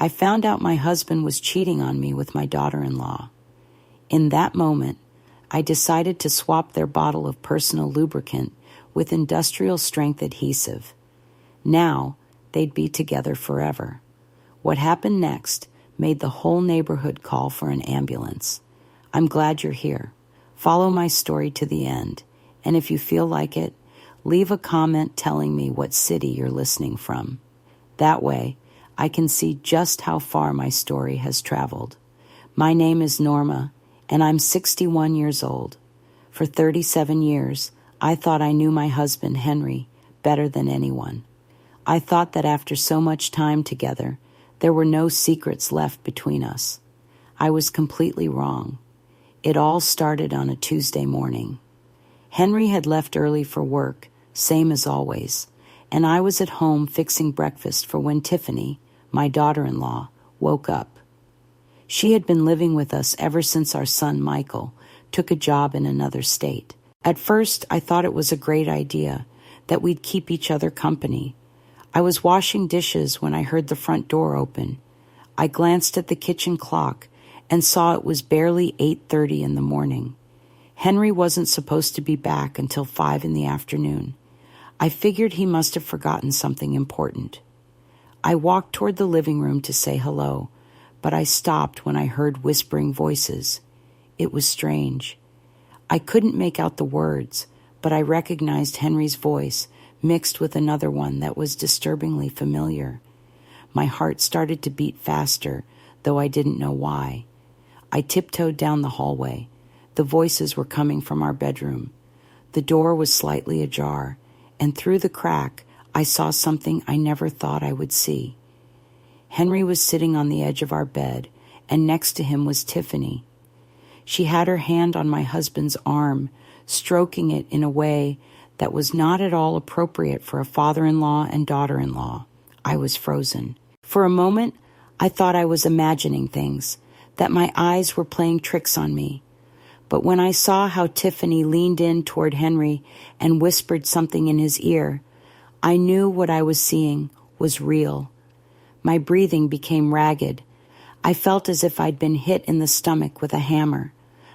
I found out my husband was cheating on me with my daughter-in-law. In that moment, I decided to swap their bottle of personal lubricant with industrial-strength adhesive. Now, they'd be together forever. What happened next made the whole neighborhood call for an ambulance. I'm glad you're here. Follow my story to the end, and if you feel like it, leave a comment telling me what city you're listening from. That way, I can see just how far my story has traveled. My name is Norma, and I'm 61 years old. For 37 years, I thought I knew my husband, Henry, better than anyone. I thought that after so much time together, there were no secrets left between us. I was completely wrong. It all started on a Tuesday morning. Henry had left early for work, same as always, and I was at home fixing breakfast for when Tiffany, my daughter-in-law, woke up. She had been living with us ever since our son, Michael, took a job in another state. At first, I thought it was a great idea, that we'd keep each other company. I was washing dishes when I heard the front door open. I glanced at the kitchen clock and saw it was barely 8:30 in the morning. Henry wasn't supposed to be back until 5 in the afternoon. I figured he must have forgotten something important. I walked toward the living room to say hello, but I stopped when I heard whispering voices. It was strange. I couldn't make out the words, but I recognized Henry's voice mixed with another one that was disturbingly familiar. My heart started to beat faster, though I didn't know why. I tiptoed down the hallway. The voices were coming from our bedroom. The door was slightly ajar, and through the crack, I saw something I never thought I would see. Henry was sitting on the edge of our bed, and next to him was Tiffany. She had her hand on my husband's arm, stroking it in a way that was not at all appropriate for a father-in-law and daughter-in-law. I was frozen. For a moment, I thought I was imagining things, that my eyes were playing tricks on me. But when I saw how Tiffany leaned in toward Henry and whispered something in his ear, I knew what I was seeing was real. My breathing became ragged. I felt as if I'd been hit in the stomach with a hammer.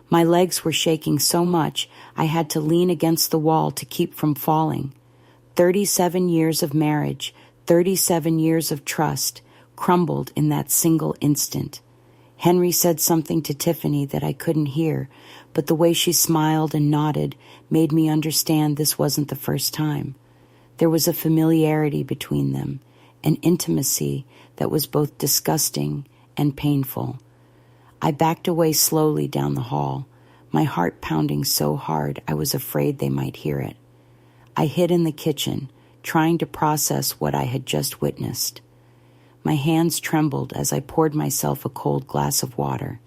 My legs were shaking so much I had to lean against the wall to keep from falling. 37 years of marriage, 37 years of trust, crumbled in that single instant. Henry said something to Tiffany that I couldn't hear, but the way she smiled and nodded made me understand this wasn't the first time. There was a familiarity between them, an intimacy that was both disgusting and painful. I backed away slowly down the hall, my heart pounding so hard I was afraid they might hear it. I hid in the kitchen, trying to process what I had just witnessed. My hands trembled as I poured myself a cold glass of water.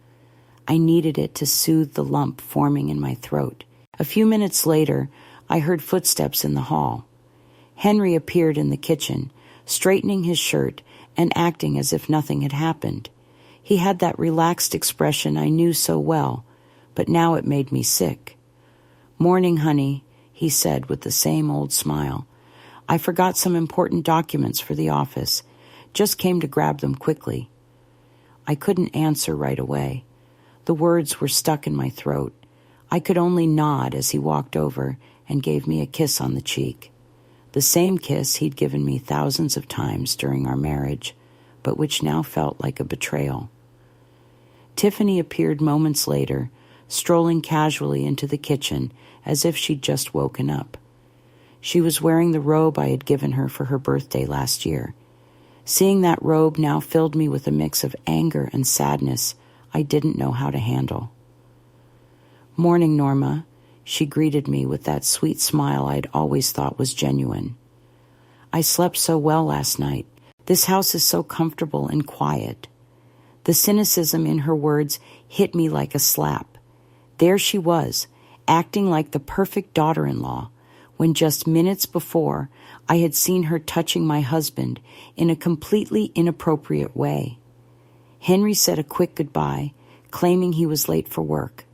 I needed it to soothe the lump forming in my throat. A few minutes later, I heard footsteps in the hall. Henry appeared in the kitchen, straightening his shirt and acting as if nothing had happened. He had that relaxed expression I knew so well, but now it made me sick. "Morning, honey," he said with the same old smile. "I forgot some important documents for the office. Just came to grab them quickly." I couldn't answer right away. The words were stuck in my throat. I could only nod as he walked over and gave me a kiss on the cheek. The same kiss he'd given me thousands of times during our marriage, but which now felt like a betrayal. Tiffany appeared moments later, strolling casually into the kitchen as if she'd just woken up. She was wearing the robe I had given her for her birthday last year. Seeing that robe now filled me with a mix of anger and sadness I didn't know how to handle. "Morning, Norma," she greeted me with that sweet smile I'd always thought was genuine. "I slept so well last night. This house is so comfortable and quiet." The cynicism in her words hit me like a slap. There she was, acting like the perfect daughter-in-law, when just minutes before I had seen her touching my husband in a completely inappropriate way. Henry said a quick goodbye, claiming he was late for work.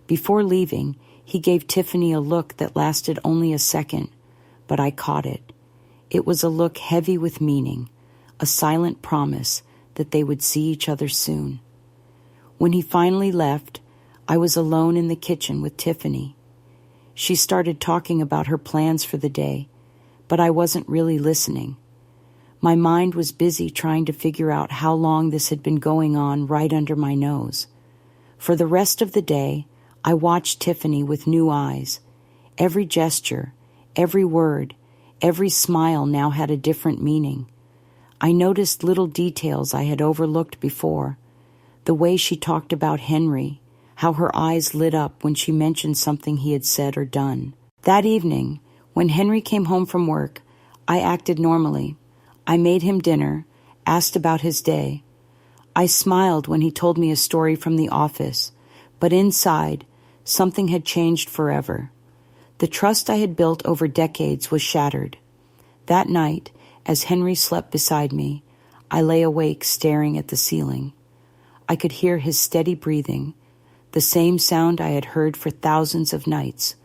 Before leaving, he gave Tiffany a look that lasted only a second, but I caught it. It was a look heavy with meaning, a silent promise that they would see each other soon. When he finally left, I was alone in the kitchen with Tiffany. She started talking about her plans for the day, but I wasn't really listening. My mind was busy trying to figure out how long this had been going on right under my nose. For the rest of the day, I watched Tiffany with new eyes. Every gesture, every word, every smile now had a different meaning. I noticed little details I had overlooked before. The way she talked about Henry, how her eyes lit up when she mentioned something he had said or done. That evening, when Henry came home from work, I acted normally. I made him dinner, asked about his day. I smiled when he told me a story from the office, but inside, something had changed forever. The trust I had built over decades was shattered. That night, as Henry slept beside me, I lay awake staring at the ceiling. I could hear his steady breathing, the same sound I had heard for thousands of nights,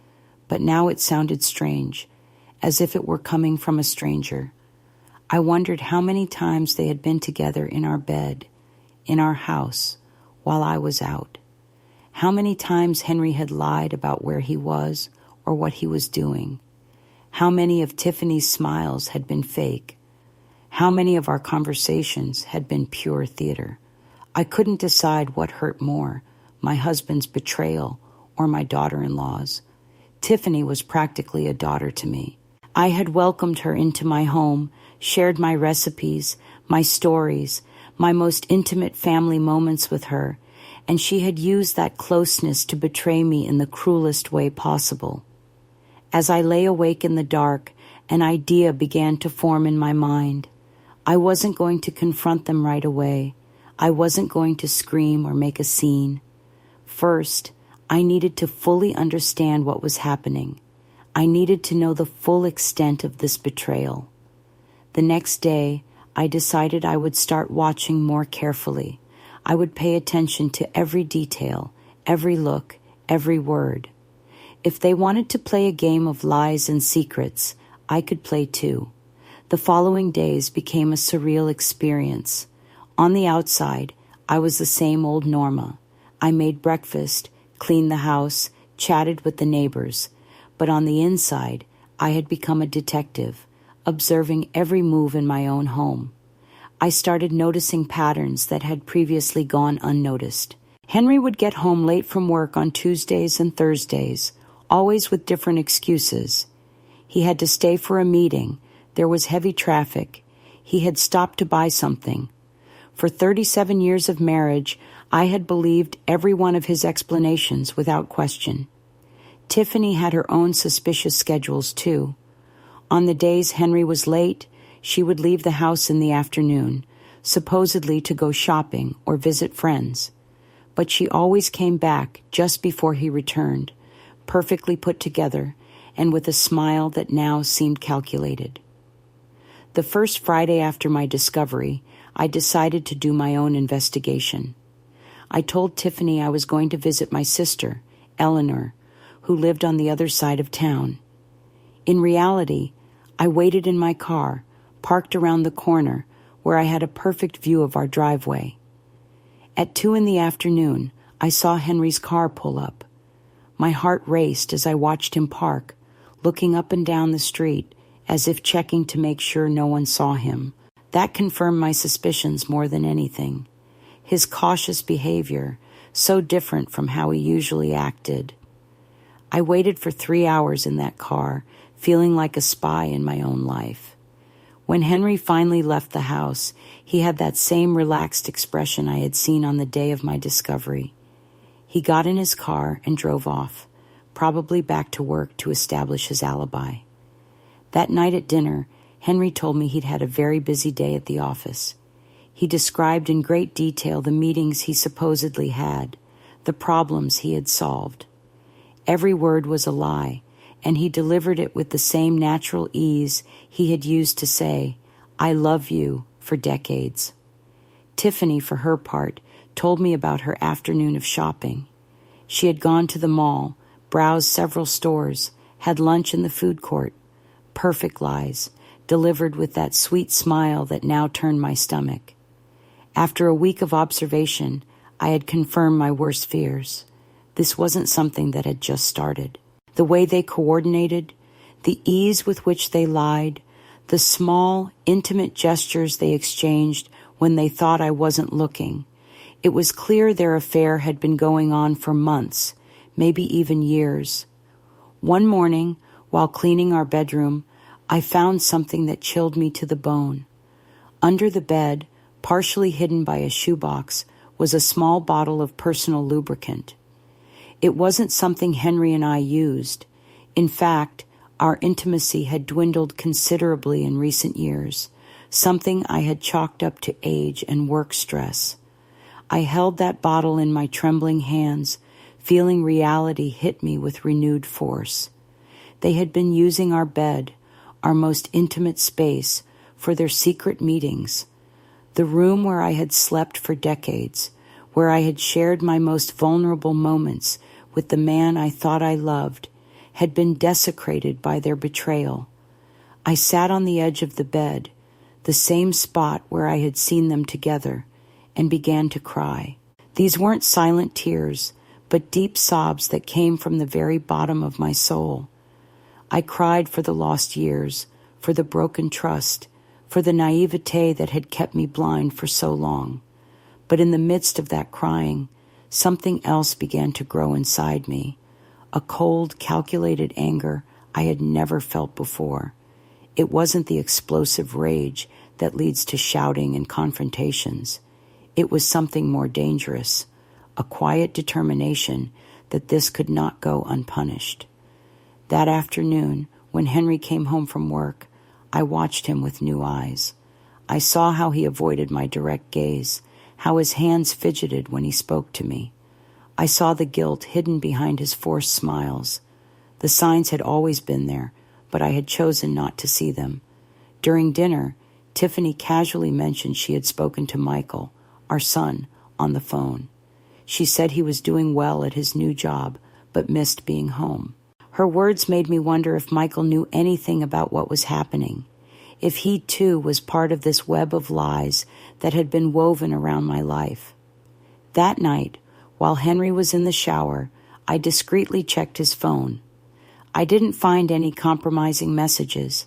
but now it sounded strange, as if it were coming from a stranger. I wondered how many times they had been together in our bed, in our house, while I was out. How many times Henry had lied about where he was or what he was doing. How many of Tiffany's smiles had been fake. How many of our conversations had been pure theater. I couldn't decide what hurt more, my husband's betrayal or my daughter-in-law's. Tiffany was practically a daughter to me. I had welcomed her into my home, shared my recipes, my stories, my most intimate family moments with her, and she had used that closeness to betray me in the cruelest way possible. As I lay awake in the dark, an idea began to form in my mind. I wasn't going to confront them right away. I wasn't going to scream or make a scene. First, I needed to fully understand what was happening. I needed to know the full extent of this betrayal. The next day, I decided I would start watching more carefully. I would pay attention to every detail, every look, every word. If they wanted to play a game of lies and secrets, I could play too. The following days became a surreal experience. On the outside, I was the same old Norma. I made breakfast, cleaned the house, chatted with the neighbors. But on the inside, I had become a detective, observing every move in my own home. I started noticing patterns that had previously gone unnoticed. Henry would get home late from work on Tuesdays and Thursdays, always with different excuses. He had to stay for a meeting. There was heavy traffic. He had stopped to buy something. For 37 years of marriage, I had believed every one of his explanations without question. Tiffany had her own suspicious schedules, too. On the days Henry was late, she would leave the house in the afternoon, supposedly to go shopping or visit friends. But she always came back just before he returned, perfectly put together, and with a smile that now seemed calculated. The first Friday after my discovery, I decided to do my own investigation. I told Tiffany I was going to visit my sister, Eleanor, who lived on the other side of town. In reality, I waited in my car, parked around the corner, where I had a perfect view of our driveway. At 2 p.m, I saw Henry's car pull up. My heart raced as I watched him park, looking up and down the street, as if checking to make sure no one saw him. That confirmed my suspicions more than anything. His cautious behavior, so different from how he usually acted. I waited for 3 hours in that car, feeling like a spy in my own life. When Henry finally left the house, he had that same relaxed expression I had seen on the day of my discovery. He got in his car and drove off, probably back to work to establish his alibi. That night at dinner, Henry told me he'd had a very busy day at the office. He described in great detail the meetings he supposedly had, the problems he had solved. Every word was a lie, and he delivered it with the same natural ease he had used to say, "I love you," for decades. Tiffany, for her part, told me about her afternoon of shopping. She had gone to the mall, browsed several stores, had lunch in the food court. Perfect lies, delivered with that sweet smile that now turned my stomach. After a week of observation, I had confirmed my worst fears. This wasn't something that had just started. The way they coordinated, the ease with which they lied, the small, intimate gestures they exchanged when they thought I wasn't looking. It was clear their affair had been going on for months, maybe even years. One morning, while cleaning our bedroom, I found something that chilled me to the bone. Under the bed, partially hidden by a shoebox, was a small bottle of personal lubricant. It wasn't something Henry and I used. In fact, our intimacy had dwindled considerably in recent years, something I had chalked up to age and work stress. I held that bottle in my trembling hands, feeling reality hit me with renewed force. They had been using our bed, our most intimate space, for their secret meetings. The room where I had slept for decades, where I had shared my most vulnerable moments with the man I thought I loved, had been desecrated by their betrayal. I sat on the edge of the bed, the same spot where I had seen them together, and began to cry. These weren't silent tears, but deep sobs that came from the very bottom of my soul. I cried for the lost years, for the broken trust, for the naivete that had kept me blind for so long. But in the midst of that crying, something else began to grow inside me, a cold, calculated anger I had never felt before. It wasn't the explosive rage that leads to shouting and confrontations. It was something more dangerous, a quiet determination that this could not go unpunished. That afternoon, when Henry came home from work, I watched him with new eyes. I saw how he avoided my direct gaze, how his hands fidgeted when he spoke to me. I saw the guilt hidden behind his forced smiles. The signs had always been there, but I had chosen not to see them. During dinner, Tiffany casually mentioned she had spoken to Michael, our son, on the phone. She said he was doing well at his new job, but missed being home. Her words made me wonder if Michael knew anything about what was happening, if he too was part of this web of lies that had been woven around my life. That night, while Henry was in the shower, I discreetly checked his phone. I didn't find any compromising messages,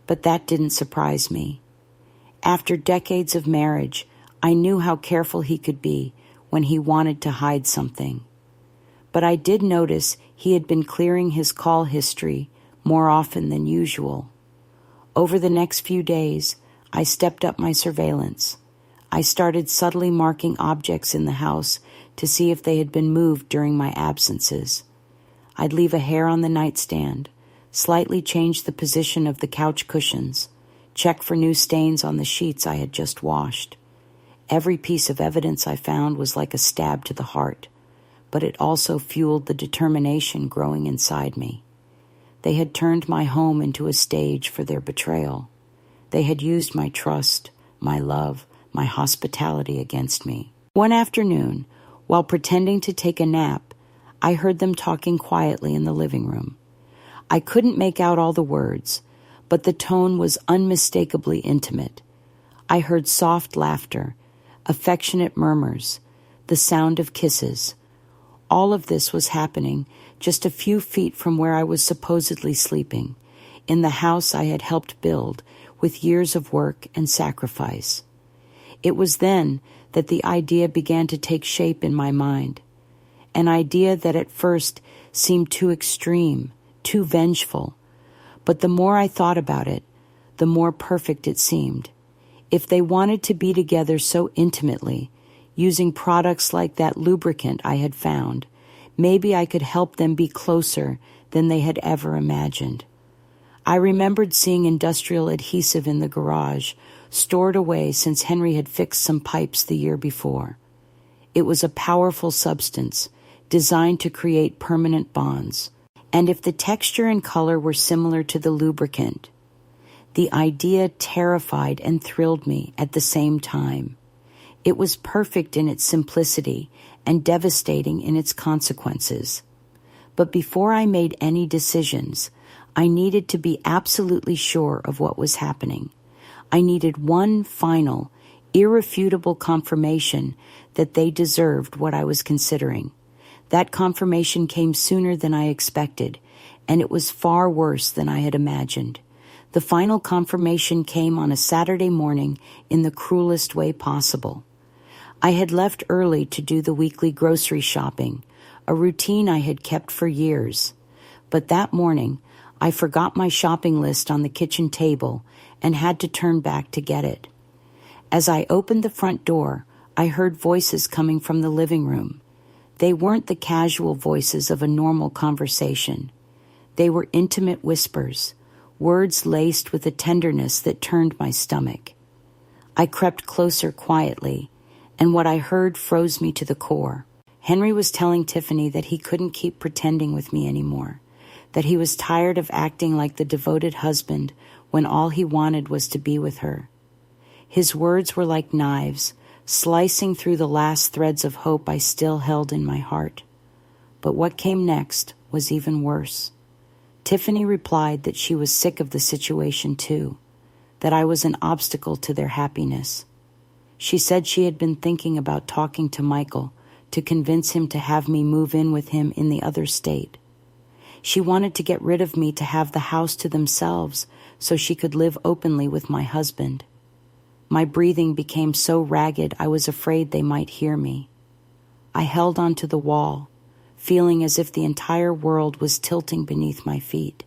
but that didn't surprise me. After decades of marriage, I knew how careful he could be when he wanted to hide something. But I did notice he had been clearing his call history more often than usual. Over the next few days, I stepped up my surveillance. I started subtly marking objects in the house to see if they had been moved during my absences. I'd leave a hair on the nightstand, slightly change the position of the couch cushions, check for new stains on the sheets I had just washed. Every piece of evidence I found was like a stab to the heart, but it also fueled the determination growing inside me. They had turned my home into a stage for their betrayal. They had used my trust, my love, my hospitality against me. One afternoon, while pretending to take a nap, I heard them talking quietly in the living room. I couldn't make out all the words, but the tone was unmistakably intimate. I heard soft laughter, affectionate murmurs, the sound of kisses. All of this was happening just a few feet from where I was supposedly sleeping, in the house I had helped build with years of work and sacrifice. It was then that the idea began to take shape in my mind, an idea that at first seemed too extreme, too vengeful. But the more I thought about it, the more perfect it seemed. If they wanted to be together so intimately, using products like that lubricant I had found, maybe I could help them be closer than they had ever imagined. I remembered seeing industrial adhesive in the garage, stored away since Henry had fixed some pipes the year before. It was a powerful substance, designed to create permanent bonds. And if the texture and color were similar to the lubricant, the idea terrified and thrilled me at the same time. It was perfect in its simplicity and devastating in its consequences. But before I made any decisions, I needed to be absolutely sure of what was happening. I needed one final, irrefutable confirmation that they deserved what I was considering. That confirmation came sooner than I expected, and it was far worse than I had imagined. The final confirmation came on a Saturday morning in the cruelest way possible. I had left early to do the weekly grocery shopping, a routine I had kept for years. But that morning, I forgot my shopping list on the kitchen table and had to turn back to get it. As I opened the front door, I heard voices coming from the living room. They weren't the casual voices of a normal conversation. They were intimate whispers, words laced with a tenderness that turned my stomach. I crept closer quietly, and what I heard froze me to the core. Henry was telling Tiffany that he couldn't keep pretending with me anymore, that he was tired of acting like the devoted husband when all he wanted was to be with her. His words were like knives, slicing through the last threads of hope I still held in my heart. But what came next was even worse. Tiffany replied that she was sick of the situation too, that I was an obstacle to their happiness. She said she had been thinking about talking to Michael to convince him to have me move in with him in the other state. She wanted to get rid of me to have the house to themselves so she could live openly with my husband. My breathing became so ragged I was afraid they might hear me. I held onto the wall, feeling as if the entire world was tilting beneath my feet.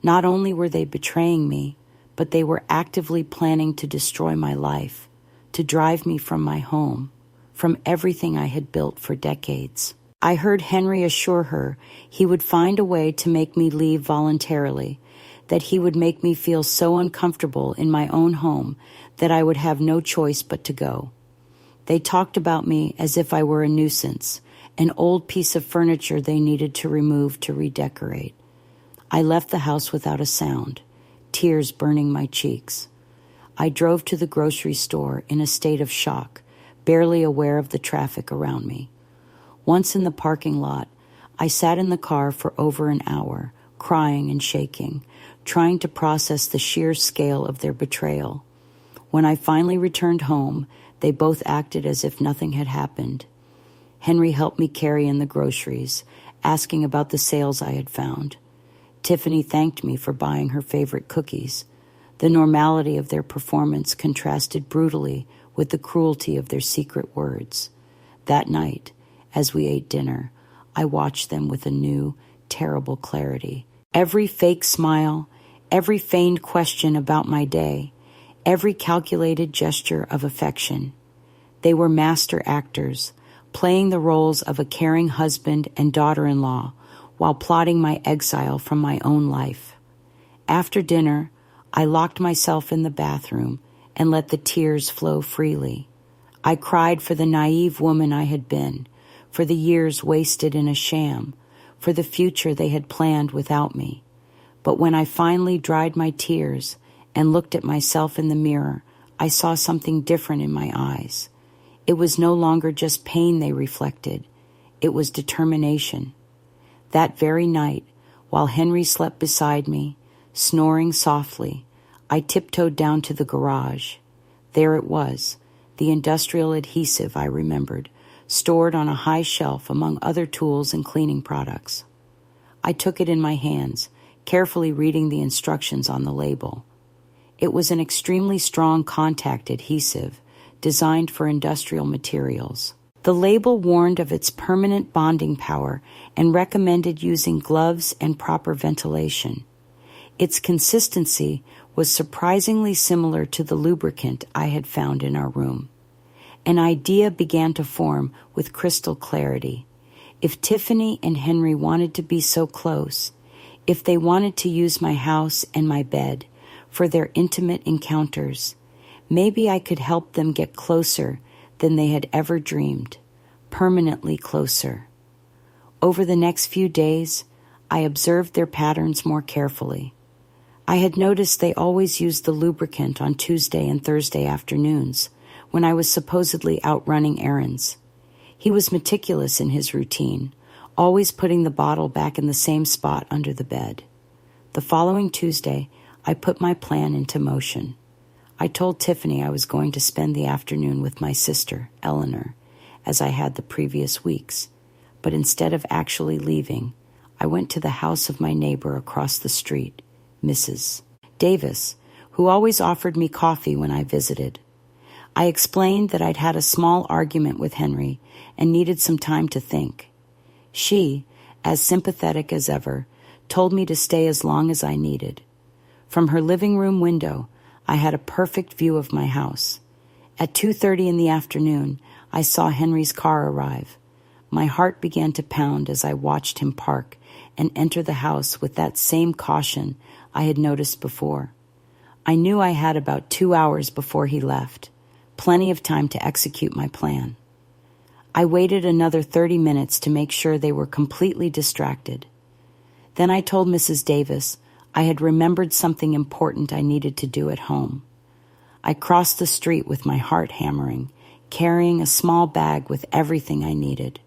Not only were they betraying me, but they were actively planning to destroy my life, to drive me from my home, from everything I had built for decades. I heard Henry assure her he would find a way to make me leave voluntarily, that he would make me feel so uncomfortable in my own home that I would have no choice but to go. They talked about me as if I were a nuisance, an old piece of furniture they needed to remove to redecorate. I left the house without a sound, tears burning my cheeks. I drove to the grocery store in a state of shock, barely aware of the traffic around me. Once in the parking lot, I sat in the car for over an hour, crying and shaking, trying to process the sheer scale of their betrayal. When I finally returned home, they both acted as if nothing had happened. Henry helped me carry in the groceries, asking about the sales I had found. Tiffany thanked me for buying her favorite cookies. The normality of their performance contrasted brutally with the cruelty of their secret words. That night, as we ate dinner, I watched them with a new, terrible clarity. Every fake smile, every feigned question about my day, every calculated gesture of affection. They were master actors, playing the roles of a caring husband and daughter-in-law while plotting my exile from my own life. After dinner, I locked myself in the bathroom and let the tears flow freely. I cried for the naive woman I had been, for the years wasted in a sham, for the future they had planned without me. But when I finally dried my tears and looked at myself in the mirror, I saw something different in my eyes. It was no longer just pain they reflected. It was determination. That very night, while Henry slept beside me, snoring softly, I tiptoed down to the garage. There it was, the industrial adhesive I remembered, stored on a high shelf among other tools and cleaning products. I took it in my hands, carefully reading the instructions on the label. It was an extremely strong contact adhesive designed for industrial materials. The label warned of its permanent bonding power and recommended using gloves and proper ventilation. Its consistency was surprisingly similar to the lubricant I had found in our room. An idea began to form with crystal clarity. If Tiffany and Henry wanted to be so close, if they wanted to use my house and my bed for their intimate encounters, maybe I could help them get closer than they had ever dreamed, permanently closer. Over the next few days, I observed their patterns more carefully. I had noticed they always used the lubricant on Tuesday and Thursday afternoons, when I was supposedly out running errands. He was meticulous in his routine, always putting the bottle back in the same spot under the bed. The following Tuesday, I put my plan into motion. I told Tiffany I was going to spend the afternoon with my sister, Eleanor, as I had the previous weeks, but instead of actually leaving, I went to the house of my neighbor across the street, Mrs. Davis, who always offered me coffee when I visited. I explained that I'd had a small argument with Henry and needed some time to think. She, as sympathetic as ever, told me to stay as long as I needed. From her living room window, I had a perfect view of my house. At 2:30 in the afternoon, I saw Henry's car arrive. My heart began to pound as I watched him park and enter the house with that same caution I had noticed before. I knew I had about 2 hours before he left, plenty of time to execute my plan. I waited another 30 minutes to make sure they were completely distracted. Then I told Mrs. Davis I had remembered something important I needed to do at home. I crossed the street with my heart hammering, carrying a small bag with everything I needed.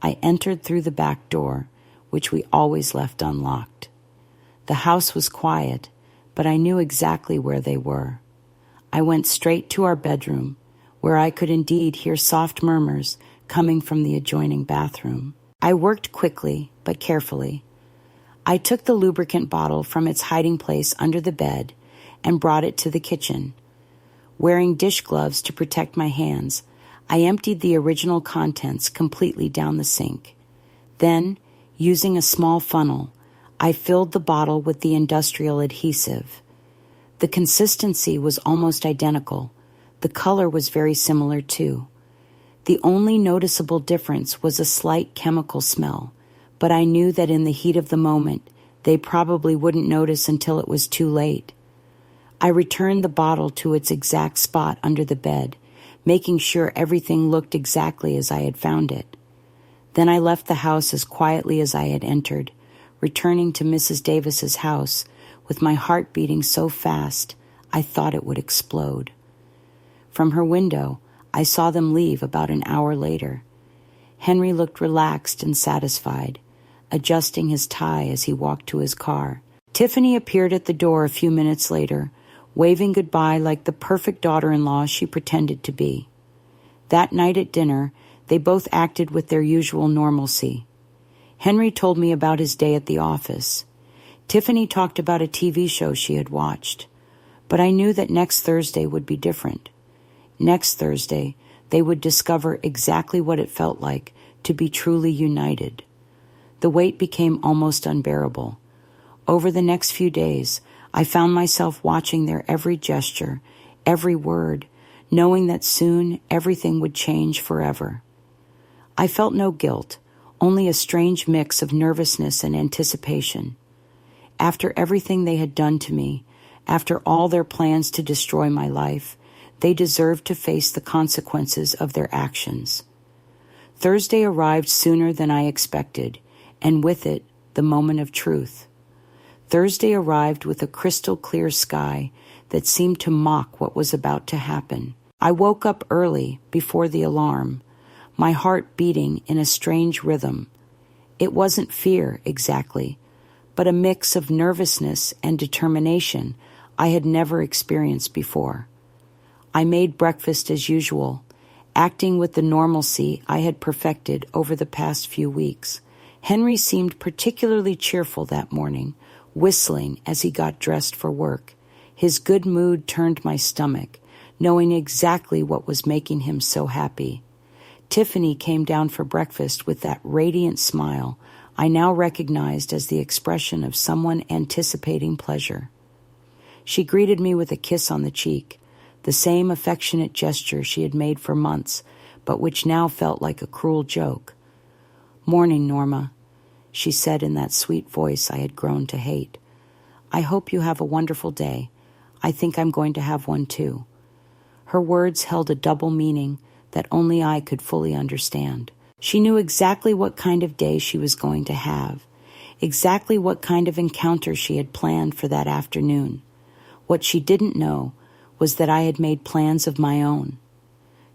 I entered through the back door, which we always left unlocked. The house was quiet, but I knew exactly where they were. I went straight to our bedroom, where I could indeed hear soft murmurs coming from the adjoining bathroom. I worked quickly, but carefully. I took the lubricant bottle from its hiding place under the bed and brought it to the kitchen. Wearing dish gloves to protect my hands, I emptied the original contents completely down the sink. Then, using a small funnel, I filled the bottle with the industrial adhesive. The consistency was almost identical. The color was very similar too. The only noticeable difference was a slight chemical smell, but I knew that in the heat of the moment, they probably wouldn't notice until it was too late. I returned the bottle to its exact spot under the bed, making sure everything looked exactly as I had found it. Then I left the house as quietly as I had entered, returning to Mrs. Davis's house with my heart beating so fast I thought it would explode. From her window, I saw them leave about an hour later. Henry looked relaxed and satisfied, adjusting his tie as he walked to his car. Tiffany appeared at the door a few minutes later, waving goodbye like the perfect daughter-in-law she pretended to be. That night at dinner, they both acted with their usual normalcy. Henry told me about his day at the office. Tiffany talked about a TV show she had watched. But I knew that next Thursday would be different. Next Thursday, they would discover exactly what it felt like to be truly united. The weight became almost unbearable. Over the next few days, I found myself watching their every gesture, every word, knowing that soon everything would change forever. I felt no guilt, only a strange mix of nervousness and anticipation. After everything they had done to me, after all their plans to destroy my life, they deserved to face the consequences of their actions. Thursday arrived sooner than I expected, and with it, the moment of truth. Thursday arrived with a crystal-clear sky that seemed to mock what was about to happen. I woke up early, before the alarm, my heart beating in a strange rhythm. It wasn't fear, exactly, but a mix of nervousness and determination I had never experienced before. I made breakfast as usual, acting with the normalcy I had perfected over the past few weeks. Henry seemed particularly cheerful that morning, whistling as he got dressed for work. His good mood turned my stomach, knowing exactly what was making him so happy. Tiffany came down for breakfast with that radiant smile I now recognized as the expression of someone anticipating pleasure. She greeted me with a kiss on the cheek, the same affectionate gesture she had made for months, but which now felt like a cruel joke. "Morning, Norma," she said in that sweet voice I had grown to hate. "I hope you have a wonderful day. I think I'm going to have one too." Her words held a double meaning that only I could fully understand. She knew exactly what kind of day she was going to have, exactly what kind of encounter she had planned for that afternoon. What she didn't know was that I had made plans of my own.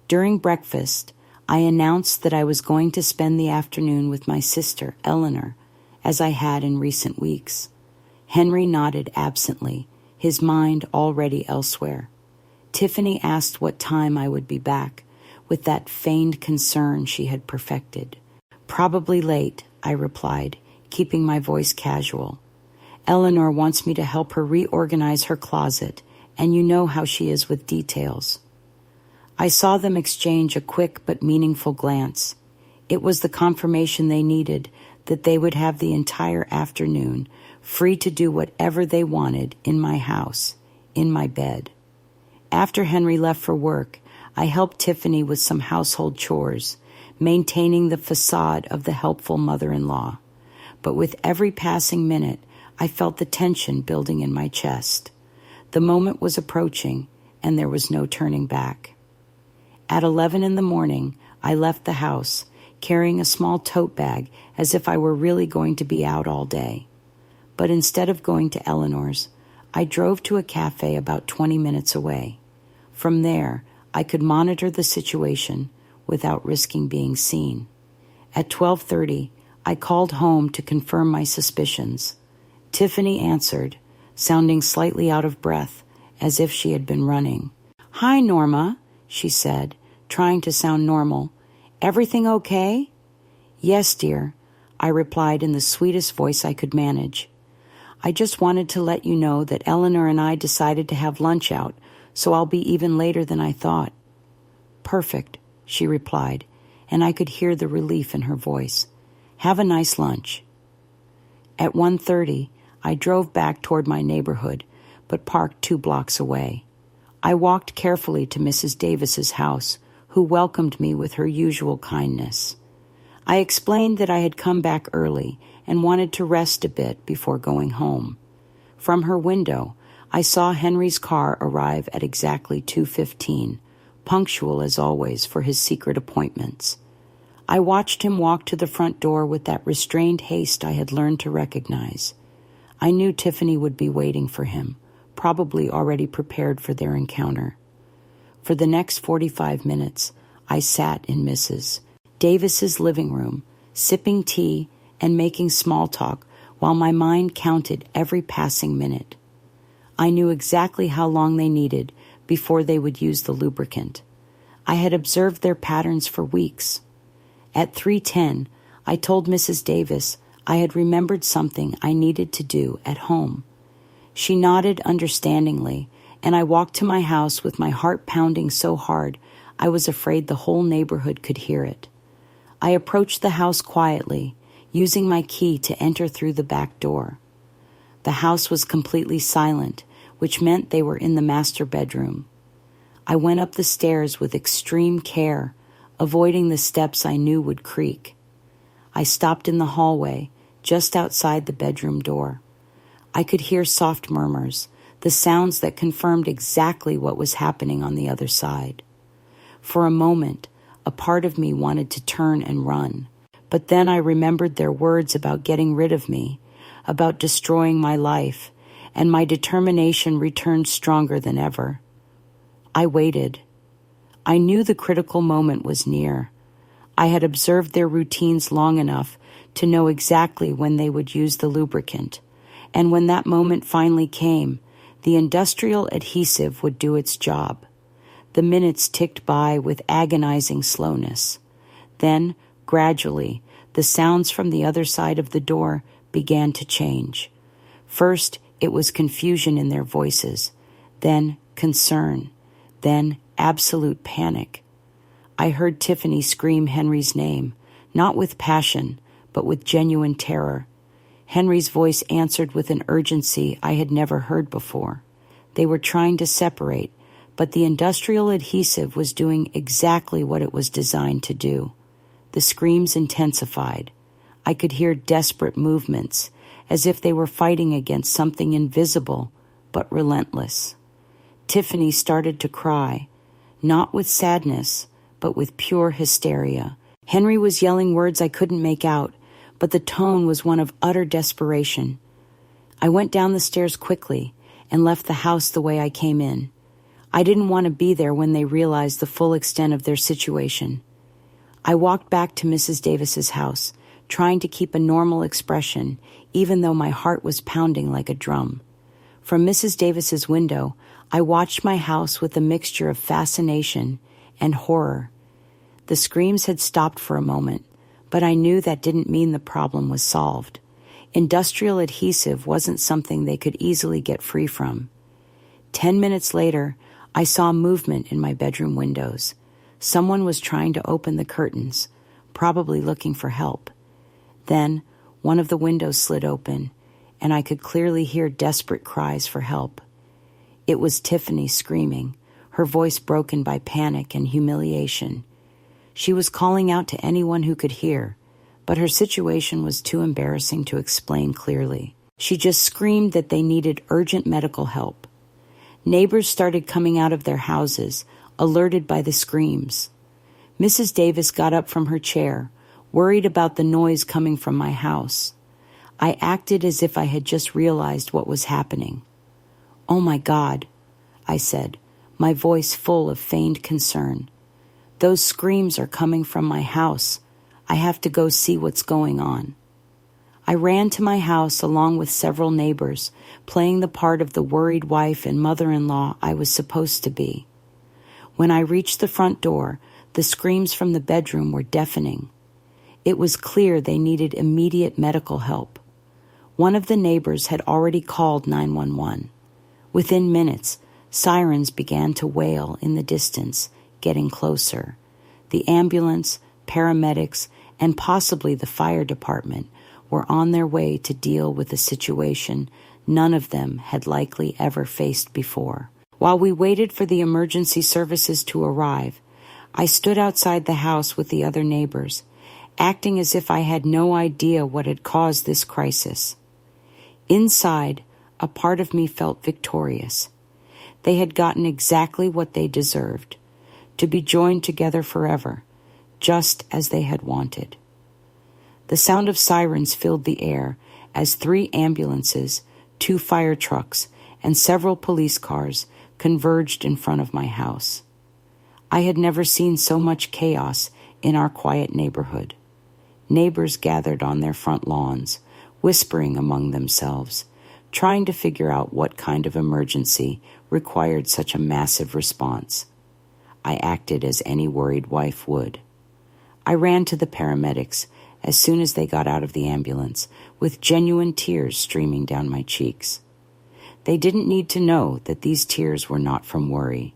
During breakfast, I announced that I was going to spend the afternoon with my sister, Eleanor, as I had in recent weeks. Henry nodded absently, his mind already elsewhere. Tiffany asked what time I would be back, with that feigned concern she had perfected. "Probably late," I replied, keeping my voice casual. "Eleanor wants me to help her reorganize her closet, and you know how she is with details." I saw them exchange a quick but meaningful glance. It was the confirmation they needed that they would have the entire afternoon free to do whatever they wanted in my house, in my bed. After Henry left for work, I helped Tiffany with some household chores, maintaining the facade of the helpful mother-in-law. But with every passing minute, I felt the tension building in my chest. The moment was approaching, and there was no turning back. At 11 in the morning, I left the house, carrying a small tote bag as if I were really going to be out all day. But instead of going to Eleanor's, I drove to a cafe about 20 minutes away. From there, I could monitor the situation without risking being seen. At 12:30, I called home to confirm my suspicions. Tiffany answered, sounding slightly out of breath, as if she had been running. "Hi, Norma," she said, trying to sound normal. "Everything okay?" "Yes, dear," I replied in the sweetest voice I could manage. "I just wanted to let you know that Eleanor and I decided to have lunch out, so I'll be even later than I thought." "Perfect," she replied, and I could hear the relief in her voice. "Have a nice lunch." At 1:30, I drove back toward my neighborhood, but parked 2 blocks away. I walked carefully to Mrs. Davis's house, who welcomed me with her usual kindness. I explained that I had come back early and wanted to rest a bit before going home. From her window, I saw Henry's car arrive at exactly 2:15, punctual as always for his secret appointments. I watched him walk to the front door with that restrained haste I had learned to recognize. I knew Tiffany would be waiting for him, probably already prepared for their encounter. For the next 45 minutes, I sat in Mrs. Davis's living room, sipping tea and making small talk while my mind counted every passing minute. I knew exactly how long they needed before they would use the lubricant. I had observed their patterns for weeks. At 3:10, I told Mrs. Davis I had remembered something I needed to do at home. She nodded understandingly, and I walked to my house with my heart pounding so hard I was afraid the whole neighborhood could hear it. I approached the house quietly, using my key to enter through the back door. The house was completely silent, which meant they were in the master bedroom. I went up the stairs with extreme care, avoiding the steps I knew would creak. I stopped in the hallway, just outside the bedroom door. I could hear soft murmurs, the sounds that confirmed exactly what was happening on the other side. For a moment, a part of me wanted to turn and run, but then I remembered their words about getting rid of me, about destroying my life, and my determination returned stronger than ever. I waited. I knew the critical moment was near. I had observed their routines long enough to know exactly when they would use the lubricant, and when that moment finally came, the industrial adhesive would do its job. The minutes ticked by with agonizing slowness. Then, gradually, the sounds from the other side of the door began to change. First, it was confusion in their voices, then concern, then absolute panic. I heard Tiffany scream Henry's name, not with passion, but with genuine terror. Henry's voice answered with an urgency I had never heard before. They were trying to separate, but the industrial adhesive was doing exactly what it was designed to do. The screams intensified. I could hear desperate movements, as if they were fighting against something invisible but relentless. Tiffany started to cry, not with sadness, but with pure hysteria. Henry was yelling words I couldn't make out, but the tone was one of utter desperation. I went down the stairs quickly and left the house the way I came in. I didn't want to be there when they realized the full extent of their situation. I walked back to Mrs. Davis's house, trying to keep a normal expression, even though my heart was pounding like a drum. From Mrs. Davis's window, I watched my house with a mixture of fascination and horror. The screams had stopped for a moment, but I knew that didn't mean the problem was solved. Industrial adhesive wasn't something they could easily get free from. 10 minutes later, I saw movement in my bedroom windows. Someone was trying to open the curtains, probably looking for help. Then, one of the windows slid open, and I could clearly hear desperate cries for help. It was Tiffany screaming, her voice broken by panic and humiliation. She was calling out to anyone who could hear, but her situation was too embarrassing to explain clearly. She just screamed that they needed urgent medical help. Neighbors started coming out of their houses, alerted by the screams. Mrs. Davis got up from her chair, worried about the noise coming from my house. I acted as if I had just realized what was happening. "Oh my God," I said, my voice full of feigned concern. "Those screams are coming from my house. I have to go see what's going on." I ran to my house along with several neighbors, playing the part of the worried wife and mother-in-law I was supposed to be. When I reached the front door, the screams from the bedroom were deafening. It was clear they needed immediate medical help. One of the neighbors had already called 911. Within minutes, sirens began to wail in the distance, getting closer. The ambulance, paramedics, and possibly the fire department were on their way to deal with a situation none of them had likely ever faced before. While we waited for the emergency services to arrive, I stood outside the house with the other neighbors, acting as if I had no idea what had caused this crisis. Inside, a part of me felt victorious. They had gotten exactly what they deserved, to be joined together forever, just as they had wanted. The sound of sirens filled the air as 3 ambulances, 2 fire trucks, and several police cars converged in front of my house. I had never seen so much chaos in our quiet neighborhood. Neighbors gathered on their front lawns, whispering among themselves, trying to figure out what kind of emergency required such a massive response. I acted as any worried wife would. I ran to the paramedics as soon as they got out of the ambulance, with genuine tears streaming down my cheeks. They didn't need to know that these tears were not from worry,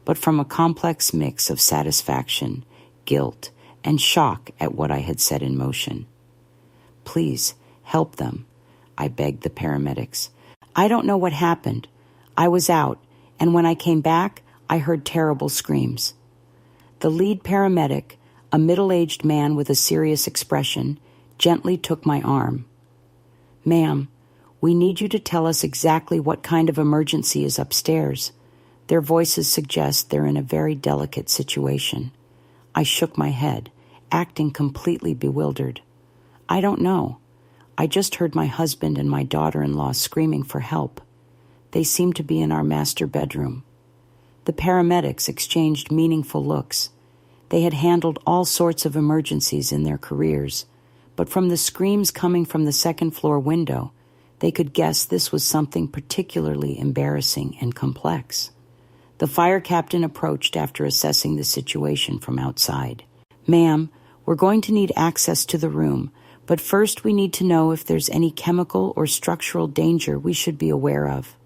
but from a complex mix of satisfaction, guilt, and shock at what I had set in motion. "Please, help them," I begged the paramedics. "I don't know what happened. I was out, and when I came back, I heard terrible screams." The lead paramedic, a middle-aged man with a serious expression, gently took my arm. "Ma'am, we need you to tell us exactly what kind of emergency is upstairs. Their voices suggest they're in a very delicate situation." I shook my head, acting completely bewildered. "I don't know. I just heard my husband and my daughter-in-law screaming for help. They seem to be in our master bedroom." The paramedics exchanged meaningful looks. They had handled all sorts of emergencies in their careers, but from the screams coming from the second-floor window, they could guess this was something particularly embarrassing and complex. The fire captain approached after assessing the situation from outside. "Ma'am, we're going to need access to the room, but first we need to know if there's any chemical or structural danger we should be aware of."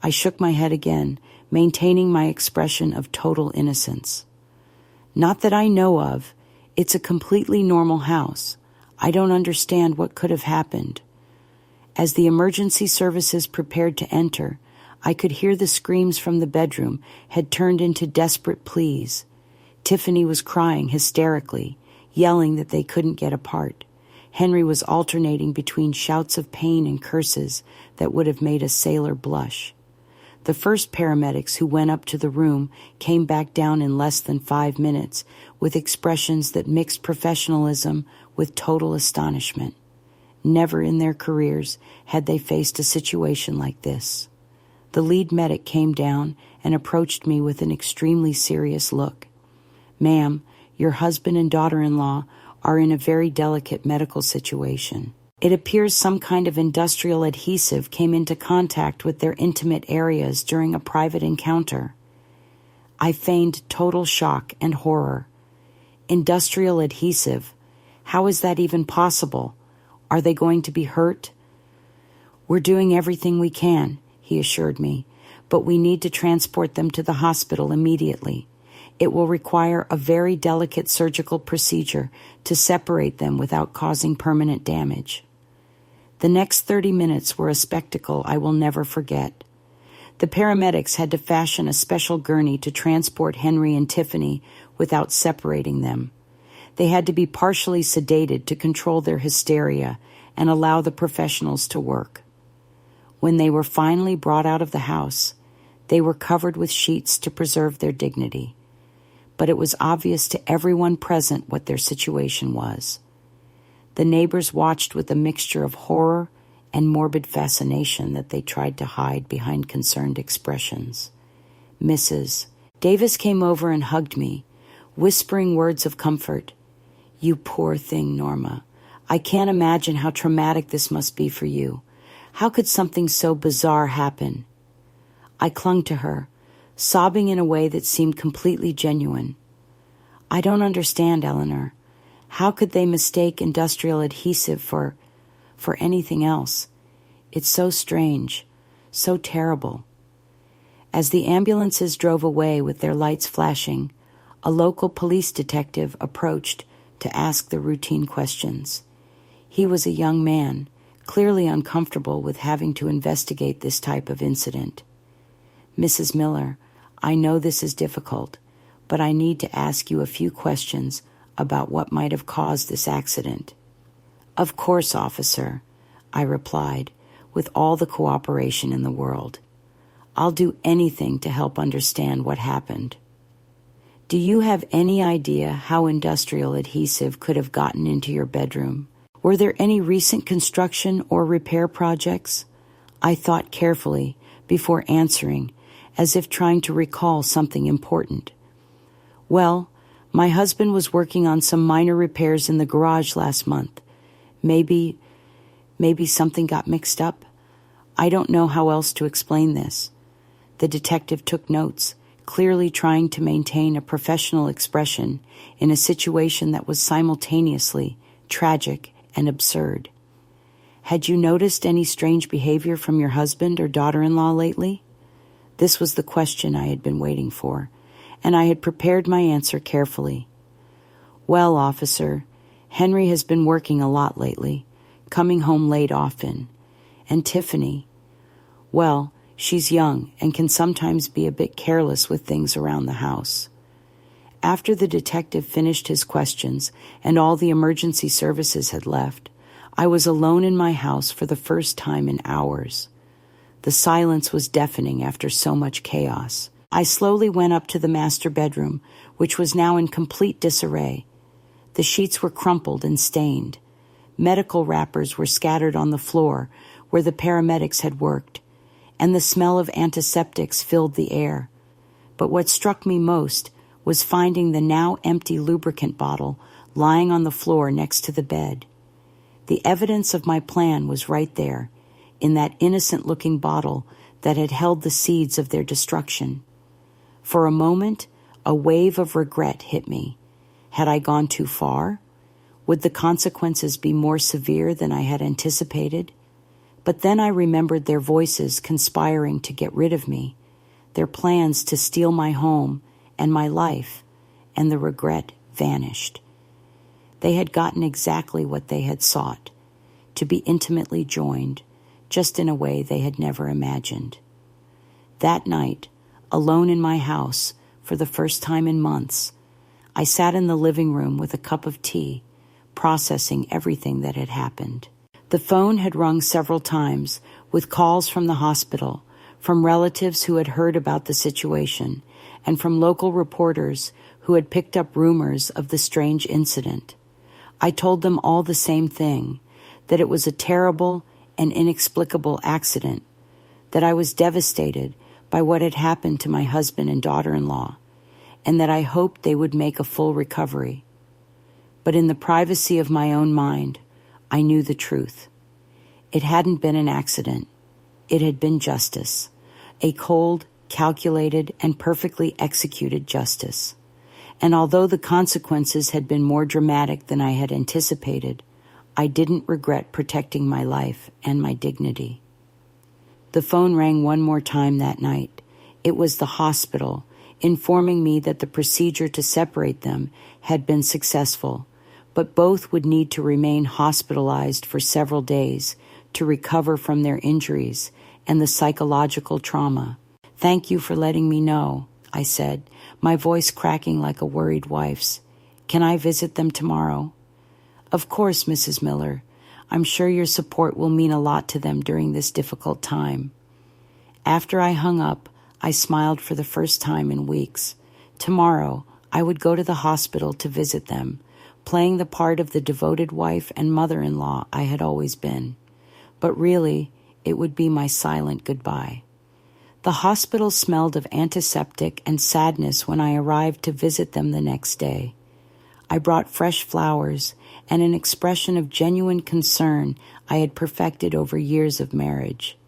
I shook my head again, maintaining my expression of total innocence. "Not that I know of. It's a completely normal house. I don't understand what could have happened." As the emergency services prepared to enter, I could hear the screams from the bedroom had turned into desperate pleas. Tiffany was crying hysterically, yelling that they couldn't get apart. Henry was alternating between shouts of pain and curses that would have made a sailor blush. The first paramedics who went up to the room came back down in less than 5 minutes with expressions that mixed professionalism with total astonishment. Never in their careers had they faced a situation like this. The lead medic came down and approached me with an extremely serious look. "Ma'am, your husband and daughter-in-law are in a very delicate medical situation." It appears some kind of industrial adhesive came into contact with their intimate areas during a private encounter. I feigned total shock and horror. Industrial adhesive? How is that even possible? Are they going to be hurt? We're doing everything we can, he assured me, but we need to transport them to the hospital immediately. It will require a very delicate surgical procedure to separate them without causing permanent damage. The next 30 minutes were a spectacle I will never forget. The paramedics had to fashion a special gurney to transport Henry and Tiffany without separating them. They had to be partially sedated to control their hysteria and allow the professionals to work. When they were finally brought out of the house, they were covered with sheets to preserve their dignity. But it was obvious to everyone present what their situation was. The neighbors watched with a mixture of horror and morbid fascination that they tried to hide behind concerned expressions. Mrs. Davis came over and hugged me, whispering words of comfort. "You poor thing, Norma. I can't imagine how traumatic this must be for you. How could something so bizarre happen?" I clung to her, sobbing in a way that seemed completely genuine. "I don't understand, Eleanor. How could they mistake industrial adhesive for anything else? It's so strange, so terrible." As the ambulances drove away with their lights flashing, a local police detective approached to ask the routine questions. He was a young man, clearly uncomfortable with having to investigate this type of incident. "Mrs. Miller, I know this is difficult, but I need to ask you a few questions about what might have caused this accident." "Of course, officer," I replied, with all the cooperation in the world. "I'll do anything to help understand what happened." "Do you have any idea how industrial adhesive could have gotten into your bedroom? Were there any recent construction or repair projects?" I thought carefully before answering, as if trying to recall something important. "Well, my husband was working on some minor repairs in the garage last month. Maybe something got mixed up. I don't know how else to explain this." The detective took notes, clearly trying to maintain a professional expression in a situation that was simultaneously tragic and absurd. "Had you noticed any strange behavior from your husband or daughter-in-law lately?" This was the question I had been waiting for, and I had prepared my answer carefully. "Well, officer, Henry has been working a lot lately, coming home late often. And Tiffany, well, she's young and can sometimes be a bit careless with things around the house." After the detective finished his questions and all the emergency services had left, I was alone in my house for the first time in hours. The silence was deafening after so much chaos. I slowly went up to the master bedroom, which was now in complete disarray. The sheets were crumpled and stained. Medical wrappers were scattered on the floor where the paramedics had worked, and the smell of antiseptics filled the air. But what struck me most was finding the now empty lubricant bottle lying on the floor next to the bed. The evidence of my plan was right there, in that innocent-looking bottle that had held the seeds of their destruction. For a moment, a wave of regret hit me. Had I gone too far? Would the consequences be more severe than I had anticipated? But then I remembered their voices conspiring to get rid of me, their plans to steal my home and my life, and the regret vanished. They had gotten exactly what they had sought, to be intimately joined, just in a way they had never imagined. That night, alone in my house, for the first time in months, I sat in the living room with a cup of tea, processing everything that had happened. The phone had rung several times, with calls from the hospital, from relatives who had heard about the situation, and from local reporters who had picked up rumors of the strange incident. I told them all the same thing, that it was a terrible and inexplicable accident, that I was devastated by what had happened to my husband and daughter-in-law, and that I hoped they would make a full recovery. But in the privacy of my own mind, I knew the truth. It hadn't been an accident. It had been justice. A cold, calculated, and perfectly executed justice. And although the consequences had been more dramatic than I had anticipated, I didn't regret protecting my life and my dignity. The phone rang one more time that night. It was the hospital, informing me that the procedure to separate them had been successful, but both would need to remain hospitalized for several days to recover from their injuries and the psychological trauma. "Thank you for letting me know," I said, my voice cracking like a worried wife's. "Can I visit them tomorrow?" "Of course, Mrs. Miller. I'm sure your support will mean a lot to them during this difficult time." After I hung up, I smiled for the first time in weeks. Tomorrow, I would go to the hospital to visit them, playing the part of the devoted wife and mother-in-law I had always been. But really, it would be my silent goodbye. The hospital smelled of antiseptic and sadness when I arrived to visit them the next day. I brought fresh flowers and an expression of genuine concern I had perfected over years of marriage.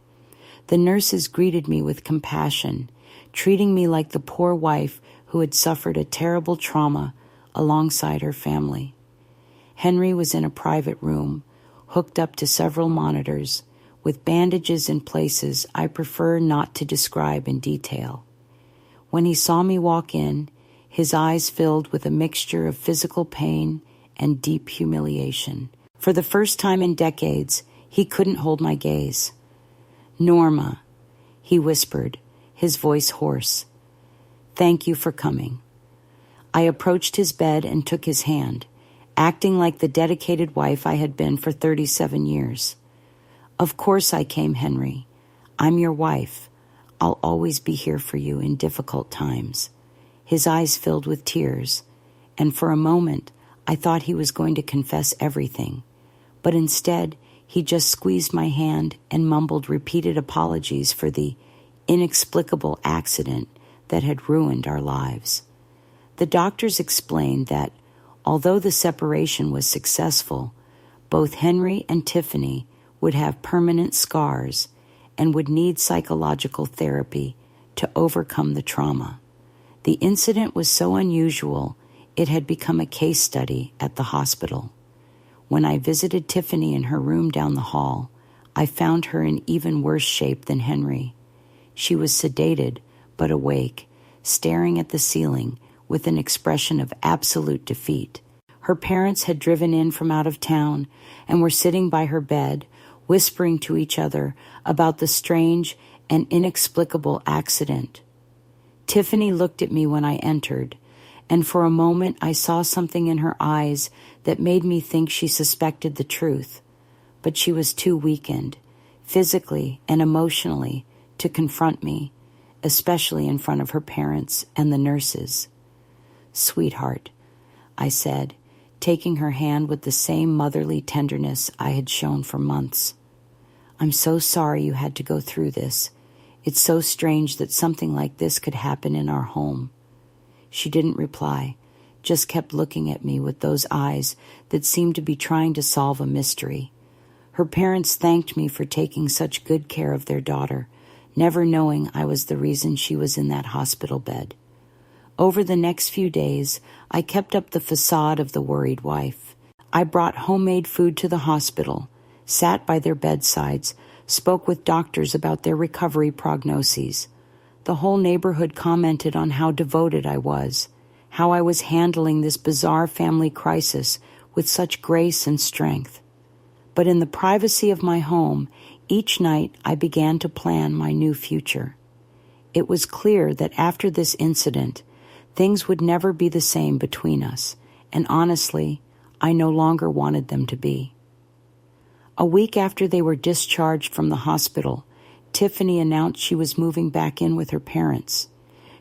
The nurses greeted me with compassion, treating me like the poor wife who had suffered a terrible trauma alongside her family. Henry was in a private room, hooked up to several monitors, with bandages in places I prefer not to describe in detail. When he saw me walk in, his eyes filled with a mixture of physical pain and deep humiliation. For the first time in decades, he couldn't hold my gaze. "Norma," he whispered, his voice hoarse. "Thank you for coming." I approached his bed and took his hand, acting like the dedicated wife I had been for 37 years. "Of course I came, Henry. I'm your wife. I'll always be here for you in difficult times." His eyes filled with tears, and for a moment I thought he was going to confess everything. But instead, he just squeezed my hand and mumbled repeated apologies for the inexplicable accident that had ruined our lives. The doctors explained that, although the separation was successful, both Henry and Tiffany would have permanent scars and would need psychological therapy to overcome the trauma. The incident was so unusual, it had become a case study at the hospital. When I visited Tiffany in her room down the hall, I found her in even worse shape than Henry. She was sedated but awake, staring at the ceiling with an expression of absolute defeat. Her parents had driven in from out of town and were sitting by her bed, whispering to each other about the strange and inexplicable accident. Tiffany looked at me when I entered, and for a moment I saw something in her eyes that made me think she suspected the truth, but she was too weakened, physically and emotionally, to confront me, especially in front of her parents and the nurses. "Sweetheart," I said, taking her hand with the same motherly tenderness I had shown for months. "I'm so sorry you had to go through this. It's so strange that something like this could happen in our home." She didn't reply, just kept looking at me with those eyes that seemed to be trying to solve a mystery. Her parents thanked me for taking such good care of their daughter, never knowing I was the reason she was in that hospital bed. Over the next few days, I kept up the facade of the worried wife. I brought homemade food to the hospital, sat by their bedsides, spoke with doctors about their recovery prognoses. The whole neighborhood commented on how devoted I was, how I was handling this bizarre family crisis with such grace and strength. But in the privacy of my home, each night I began to plan my new future. It was clear that after this incident, things would never be the same between us, and honestly, I no longer wanted them to be. A week after they were discharged from the hospital, Tiffany announced she was moving back in with her parents.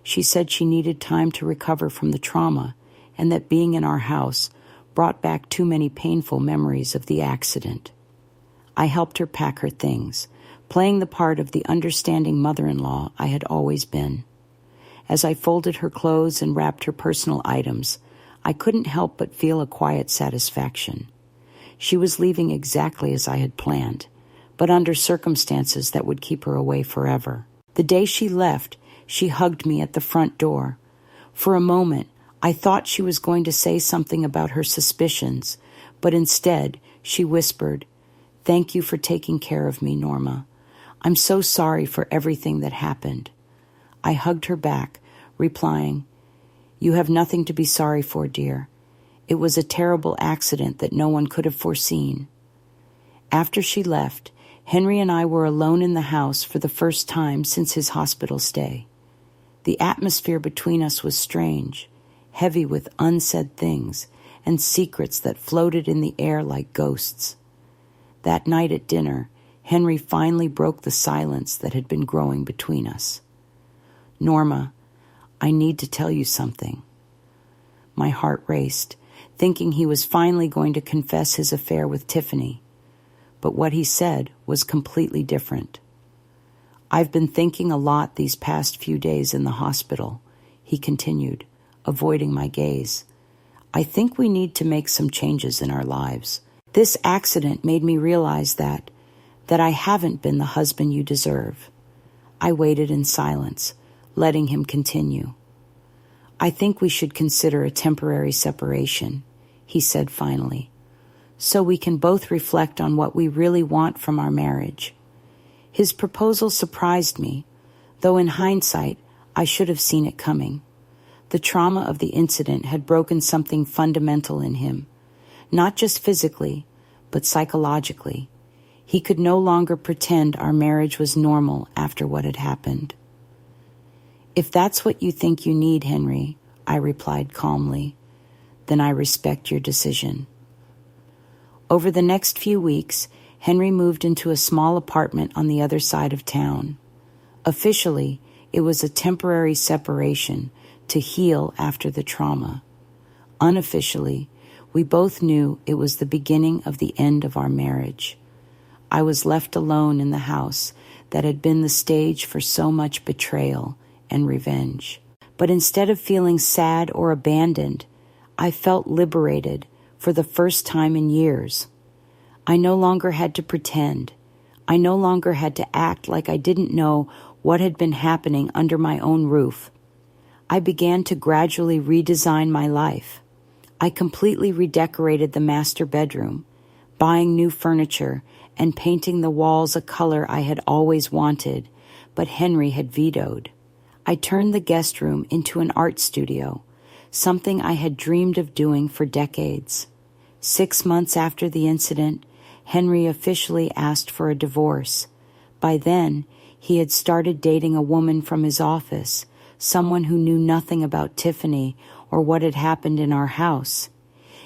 She said she needed time to recover from the trauma and that being in our house brought back too many painful memories of the accident. I helped her pack her things, playing the part of the understanding mother-in-law I had always been. As I folded her clothes and wrapped her personal items, I couldn't help but feel a quiet satisfaction. She was leaving exactly as I had planned, but under circumstances that would keep her away forever. The day she left, she hugged me at the front door. For a moment, I thought she was going to say something about her suspicions, but instead, she whispered, "Thank you for taking care of me, Norma. I'm so sorry for everything that happened." I hugged her back, replying, "You have nothing to be sorry for, dear. It was a terrible accident that no one could have foreseen." After she left, Henry and I were alone in the house for the first time since his hospital stay. The atmosphere between us was strange, heavy with unsaid things and secrets that floated in the air like ghosts. That night at dinner, Henry finally broke the silence that had been growing between us. "Norma, I need to tell you something." My heart raced, thinking he was finally going to confess his affair with Tiffany. But what he said was completely different. "I've been thinking a lot these past few days in the hospital," he continued, avoiding my gaze. "I think we need to make some changes in our lives. This accident made me realize that I haven't been the husband you deserve." I waited in silence, letting him continue. "I think we should consider a temporary separation," he said finally, "so we can both reflect on what we really want from our marriage." His proposal surprised me, though in hindsight, I should have seen it coming. The trauma of the incident had broken something fundamental in him, not just physically, but psychologically. He could no longer pretend our marriage was normal after what had happened. "If that's what you think you need, Henry," I replied calmly, "then I respect your decision." Over the next few weeks, Henry moved into a small apartment on the other side of town. Officially, it was a temporary separation to heal after the trauma. Unofficially, we both knew it was the beginning of the end of our marriage. I was left alone in the house that had been the stage for so much betrayal and revenge. But instead of feeling sad or abandoned, I felt liberated for the first time in years. I no longer had to pretend. I no longer had to act like I didn't know what had been happening under my own roof. I began to gradually redesign my life. I completely redecorated the master bedroom, buying new furniture and painting the walls a color I had always wanted, but Henry had vetoed. I turned the guest room into an art studio, something I had dreamed of doing for decades. 6 months after the incident, Henry officially asked for a divorce. By then, he had started dating a woman from his office, someone who knew nothing about Tiffany or what had happened in our house.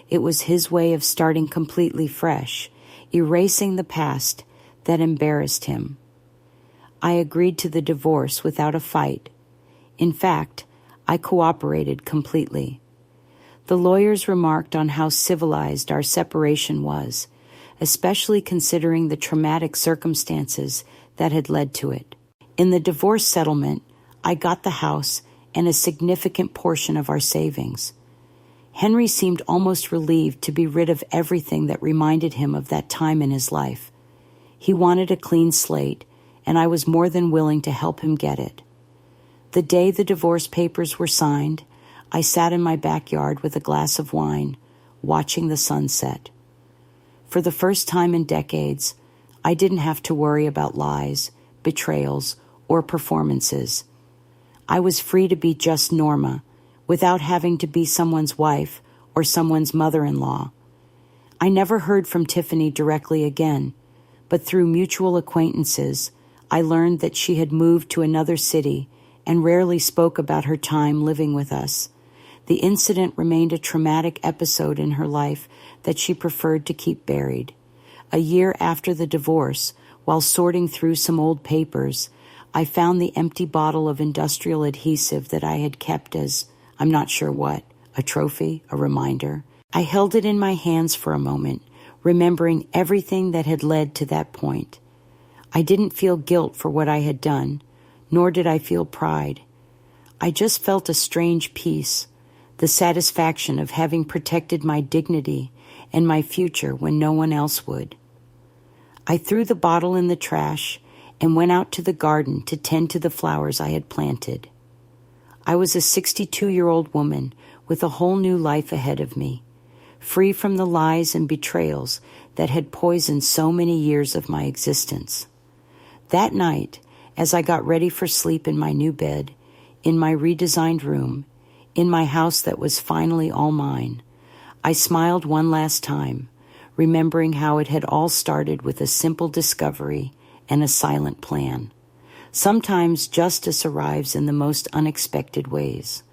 It was his way of starting completely fresh, erasing the past that embarrassed him. I agreed to the divorce without a fight. In fact, I cooperated completely. The lawyers remarked on how civilized our separation was, especially considering the traumatic circumstances that had led to it. In the divorce settlement, I got the house and a significant portion of our savings. Henry seemed almost relieved to be rid of everything that reminded him of that time in his life. He wanted a clean slate, and I was more than willing to help him get it. The day the divorce papers were signed, I sat in my backyard with a glass of wine, watching the sunset. For the first time in decades, I didn't have to worry about lies, betrayals, or performances. I was free to be just Norma, without having to be someone's wife or someone's mother-in-law. I never heard from Tiffany directly again, but through mutual acquaintances, I learned that she had moved to another city and rarely spoke about her time living with us. The incident remained a traumatic episode in her life that she preferred to keep buried. A year after the divorce, while sorting through some old papers, I found the empty bottle of industrial adhesive that I had kept as, I'm not sure what, a trophy, a reminder. I held it in my hands for a moment, remembering everything that had led to that point. I didn't feel guilt for what I had done, nor did I feel pride. I just felt a strange peace, the satisfaction of having protected my dignity and my future when no one else would. I threw the bottle in the trash and went out to the garden to tend to the flowers I had planted. I was a 62-year-old woman with a whole new life ahead of me, free from the lies and betrayals that had poisoned so many years of my existence. That night, as I got ready for sleep in my new bed, in my redesigned room, in my house that was finally all mine, I smiled one last time, remembering how it had all started with a simple discovery and a silent plan. Sometimes justice arrives in the most unexpected ways.